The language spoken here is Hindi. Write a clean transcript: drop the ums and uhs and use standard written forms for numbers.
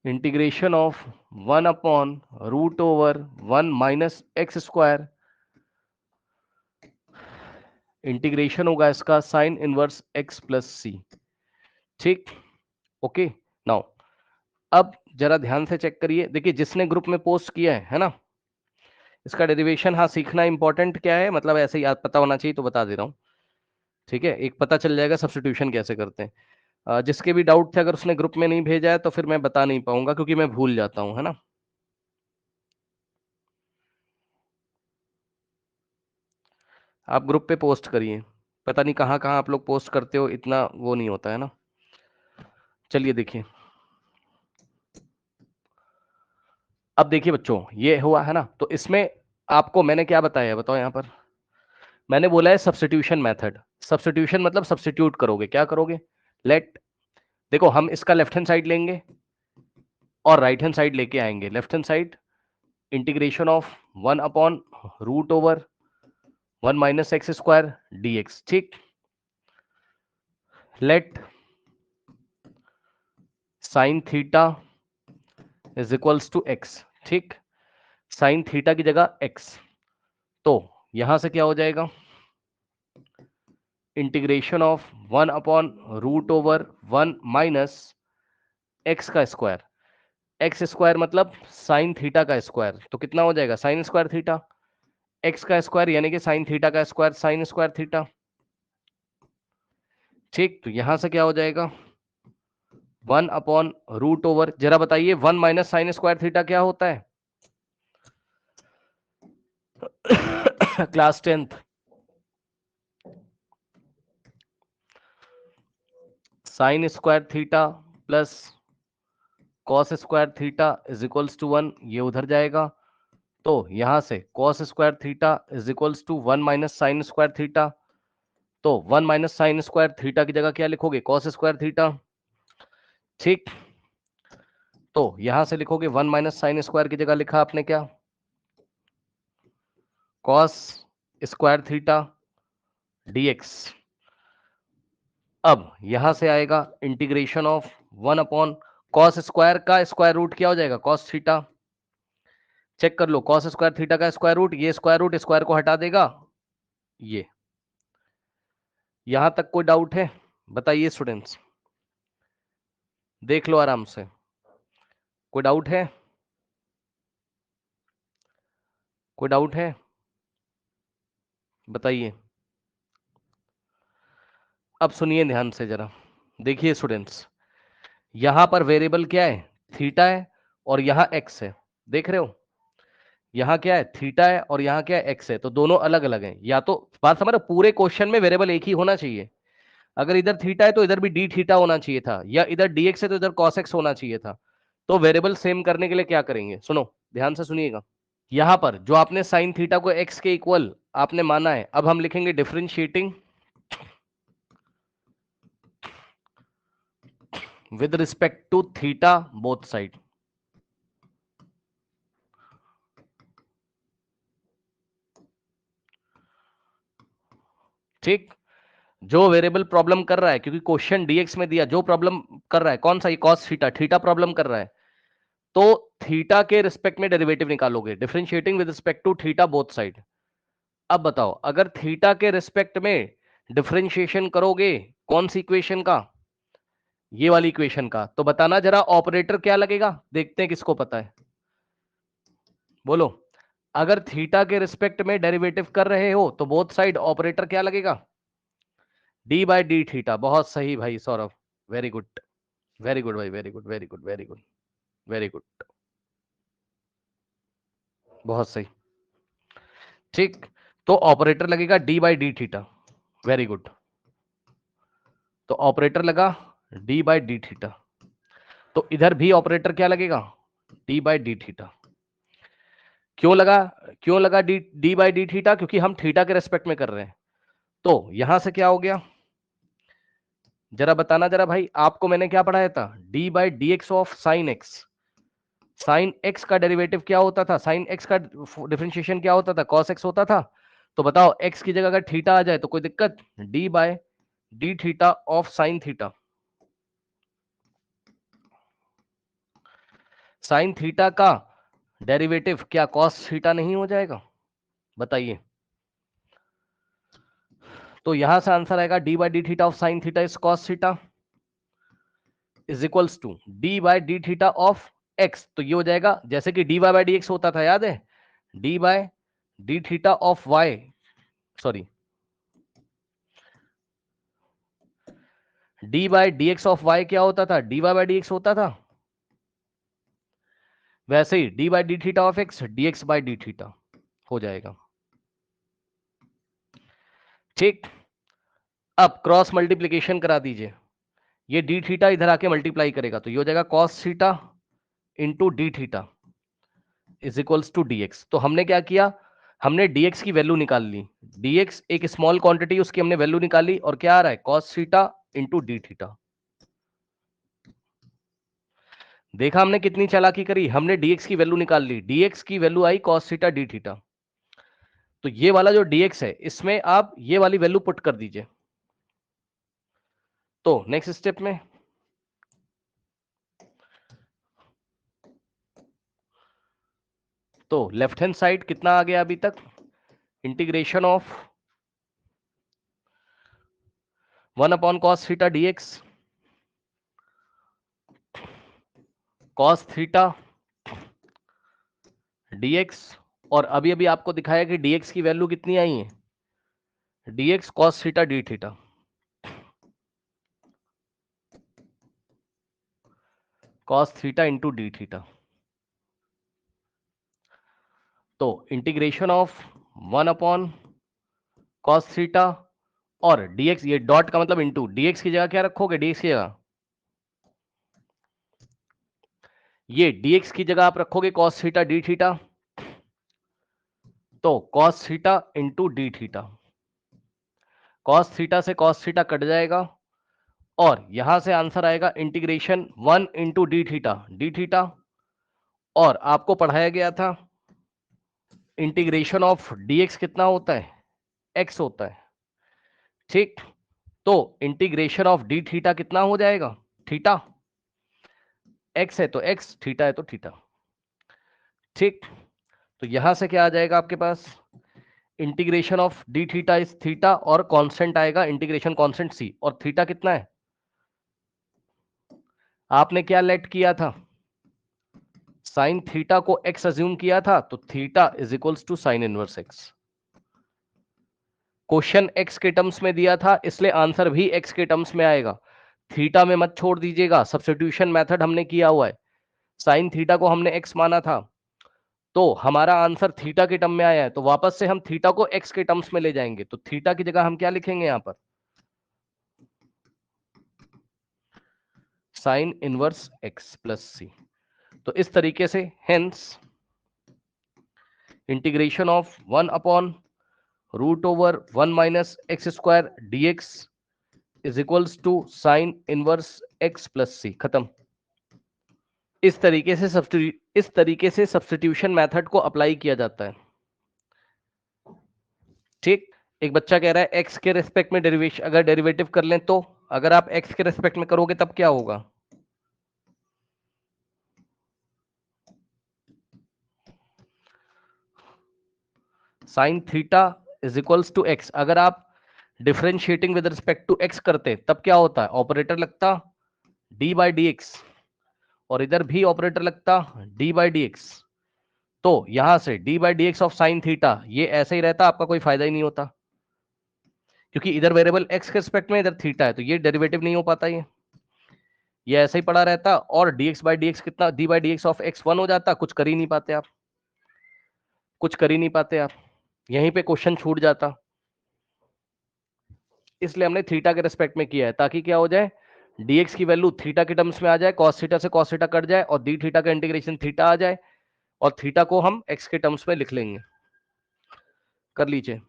Integration of 1/√1 minus x square, integration होगा इसका साइन इनवर्स x प्लस सी। ठीक, ओके। नाउ अब जरा ध्यान से चेक करिए, देखिए जिसने ग्रुप में पोस्ट किया है ना, इसका डेरिवेशन हाँ सीखना इंपॉर्टेंट क्या है, मतलब ऐसे याद पता होना चाहिए तो बता दे रहा हूँ। ठीक है, एक पता चल जाएगा सब्स्टिट्यूशन कैसे करते हैं। जिसके भी डाउट थे, अगर उसने ग्रुप में नहीं भेजा है तो फिर मैं बता नहीं पाऊंगा क्योंकि मैं भूल जाता हूं, है ना। आप ग्रुप पे पोस्ट करिए, पता नहीं कहाँ कहाँ आप लोग पोस्ट करते हो, इतना वो नहीं होता है ना। चलिए देखिए, अब देखिए बच्चों ये हुआ है ना, तो इसमें आपको मैंने क्या बताया है बताओ। यहाँ पर मैंने बोला है सब्स्टिट्यूशन मेथड। सब्स्टिट्यूशन मतलब सब्स्टिट्यूट करोगे, क्या करोगे, लेट, देखो हम इसका लेफ्ट हैंड साइड लेंगे और राइट हैंड साइड लेके आएंगे। Left hand side integration of 1/√1 minus x square dx। ठीक, let sine theta is equals to x. ठीक, साइन थीटा की जगह एक्स, तो यहां से क्या हो जाएगा, इंटीग्रेशन ऑफ 1/√1 माइनस एक्स का स्क्वायर। एक्स स्क्वायर मतलब साइन थीटा का स्क्वायर, तो कितना हो जाएगा साइन स्क्वायर थीटा, एक्स का स्क्वायर यानी कि साइन थीटा का स्क्वायर साइन स्क्वायर थीटा। ठीक, तो यहां से क्या हो जाएगा 1/√, जरा बताइए 1 माइनस साइन स्क्वायर थीटा क्या होता है class 10th, sine square theta plus cos square theta is equals to 1, ये उधर जाएगा, तो यहां से cos square theta is equals to 1 minus sine square theta, तो 1 माइनस साइन स्क्वायर थीटा की जगह क्या लिखोगे कॉस स्क्वायर थीटा। ठीक, तो यहां से लिखोगे 1 माइनस साइन स्क्वायर की जगह लिखा आपने क्या कॉस स्क्वायर थीटा dx। अब यहां से आएगा इंटीग्रेशन ऑफ 1 कॉस स्क्वायर का स्क्वायर रूट क्या हो जाएगा कॉस थीटा। चेक कर लो, कॉस स्क्वायर थीटा का स्क्वायर रूट, ये स्क्वायर रूट स्क्वायर को हटा देगा ये। यहां तक कोई डाउट है बताइए स्टूडेंट्स, देख लो आराम से, कोई डाउट है, कोई डाउट है बताइए। अब सुनिए ध्यान से जरा, देखिए स्टूडेंट्स, यहां पर वेरिएबल क्या है थीटा है और यहां एक्स है, देख रहे हो, यहाँ क्या है थीटा है और यहाँ क्या है एक्स है, तो दोनों अलग अलग हैं। या तो बात समझ रहे हो, पूरे क्वेश्चन में वेरिएबल एक ही होना चाहिए, अगर इधर थीटा है तो इधर भी डी थीटा होना चाहिए था, या इधर डी एक्स है तो इधर कॉस एक्स होना चाहिए था। तो वेरिएबल सेम करने के लिए क्या करेंगे, सुनो ध्यान से सुनिएगा, यहां पर जो आपने साइन थीटा को एक्स के इक्वल आपने माना है, अब हम लिखेंगे differentiating with respect to theta both side. ठीक, जो वेरिएबल प्रॉब्लम कर रहा है, क्योंकि क्वेश्चन डीएक्स में दिया, जो प्रॉब्लम कर रहा है कौन सा, ये कॉस थीटा, थीटा प्रॉब्लम कर रहा है, तो थीटा के रिस्पेक्ट में डेरिवेटिव निकालोगे, differentiating with respect to theta both side. अब बताओ, अगर थीटा के रिस्पेक्ट में डिफरेंशिएशन करोगे कौन सी इक्वेशन का, ये वाली इक्वेशन का, तो बताना जरा ऑपरेटर क्या लगेगा, देखते हैं किसको पता है, बोलो। अगर थीटा के रिस्पेक्ट में डेरिवेटिव कर रहे हो तो बोथ साइड ऑपरेटर क्या लगेगा डी बाई डी थीटा। बहुत सही भाई Saurabh, very good, very good भाई, very good very good very good very good, बहुत सही। ठीक, तो ऑपरेटर लगेगा D by D theta, very good, तो ऑपरेटर लगा डी बाई डी थीटा, तो इधर भी ऑपरेटर क्या लगेगा डी बाई डी थीटा। क्यों लगा, क्यों लगा D D by D theta, क्योंकि हम थीटा के रेस्पेक्ट में कर रहे हैं। तो यहां से क्या हो गया जरा बताना जरा भाई, आपको मैंने क्या पढ़ाया था D by D X of sine x, sine x का डेरिवेटिव क्या होता था, साइन एक्स का डिफरेंशिएशन क्या होता था कॉस एक्स होता था। तो बताओ एक्स की जगह अगर थीटा आ जाए तो कोई दिक्कत, d by d theta of sine theta. Sine theta का डेरिवेटिव क्या कॉस थीटा नहीं हो जाएगा? बताइए। तो यहां से आंसर आएगा d by D theta of sine theta is cos theta is equals to d by D theta of x. तो ये हो जाएगा जैसे कि d Y by D x होता था, याद है? D by D theta of y, sorry, d by D X of Y क्या होता था? D Y by D x होता था। वैसे ही D by D theta of X D X by D theta हो जाएगा। ठीक, अब क्रॉस मल्टीप्लीकेशन करा दीजिए। ये डी थीटा इधर आके मल्टीप्लाई करेगा तो ये हो जाएगा cos theta into D theta is equals to d x. तो हमने क्या किया? हमने dx की वैल्यू निकाल ली। dx एक स्मॉल क्वांटिटी, उसकी हमने वैल्यू निकाली और क्या आ रहा है? cos theta into D theta. देखा हमने कितनी चालाकी करी? हमने dx की वैल्यू निकाल ली, dx की वैल्यू आई cos थीटा डी थीटा। तो ये वाला जो dx है इसमें आप ये वाली वैल्यू पुट कर दीजिए। तो नेक्स्ट स्टेप में तो लेफ्ट हैंड साइड कितना आ गया अभी तक? Integration of 1 upon cos theta dx cos theta dx, और अभी अभी आपको दिखाया कि dx की वैल्यू कितनी आई है? dx cos theta D theta. cos theta into D theta. तो integration of 1 upon cos theta और dx, ये डॉट का मतलब इंटू, dx की जगह क्या रखोगे? dx की जगह ये dx की जगह आप रखोगे cos थीटा डी थीटा, तो cos theta into D theta. cos theta से cos थीटा कट जाएगा और यहां से आंसर आएगा इंटीग्रेशन 1 इंटू डी थीटा। और आपको पढ़ाया गया था इंटीग्रेशन ऑफ dx कितना होता है? x होता है। ठीक, तो इंटीग्रेशन ऑफ डी थीटा कितना हो जाएगा? थीटा, x है तो x, थीटा है तो थीटा। ठीक, तो यहां से क्या आ जाएगा आपके पास? Integration of D theta is theta और कांस्टेंट आएगा इंटीग्रेशन कांस्टेंट c, और थीटा कितना है? आपने क्या लेट किया था? साइन थीटा को x अज्यूम किया था, तो theta is equals to sine inverse x। Question x के टर्म्स में दिया था इसलिए आंसर भी x के टर्म्स में आएगा। थीटा में मत छोड़ दीजिएगा, सब्स्टिट्यूशन मेथड हमने किया हुआ है। साइन थीटा को हमने x माना था तो हमारा आंसर थीटा के टर्म में आया है, तो वापस से हम थीटा को x के टर्म्स में ले जाएंगे। तो थीटा की जगह हम क्या लिखेंगे यहां पर? Sine inverse x plus C. तो इस तरीके से hence integration of 1 upon root over 1 minus x square dx is equals to sine inverse x plus C. खत्म। इस तरीके से सब्स्टिट्यूशन मेथड को अप्लाई किया जाता है। ठीक, एक बच्चा कह रहा है x के रेस्पेक्ट में डेरिवेशन अगर डेरिवेटिव कर लें तो, अगर आप x के रेस्पेक्ट में करोगे तब क्या होगा? Sine theta is equals to x। अगर आप differentiating with respect to x करते तब क्या होता है? ऑपरेटर लगता d बाई डी एक्स और इधर भी ऑपरेटर लगता d बाई डी एक्स। तो यहां से d by D X of sine theta ये ऐसे ही रहता, आपका कोई फायदा ही नहीं होता, क्योंकि इधर वेरिएबल x के रिस्पेक्ट में इधर थीटा है तो ये डेरिवेटिव नहीं हो पाता। ये ऐसे ही पड़ा रहता और dx बाई डी एक्स कितना? d by D X of x 1 हो जाता। कुछ कर ही नहीं पाते आप, कुछ कर ही नहीं पाते आप, यहीं पे क्वेश्चन छूट जाता। इसलिए हमने थीटा के रेस्पेक्ट में किया है ताकि क्या हो जाए? dx की वैल्यू थीटा के टर्म्स में आ जाए, cos थीटा से cos थीटा कट जाए और डी थीटा का इंटीग्रेशन थीटा आ जाए और थीटा को हम x के टर्म्स में लिख लेंगे। कर लीजिए।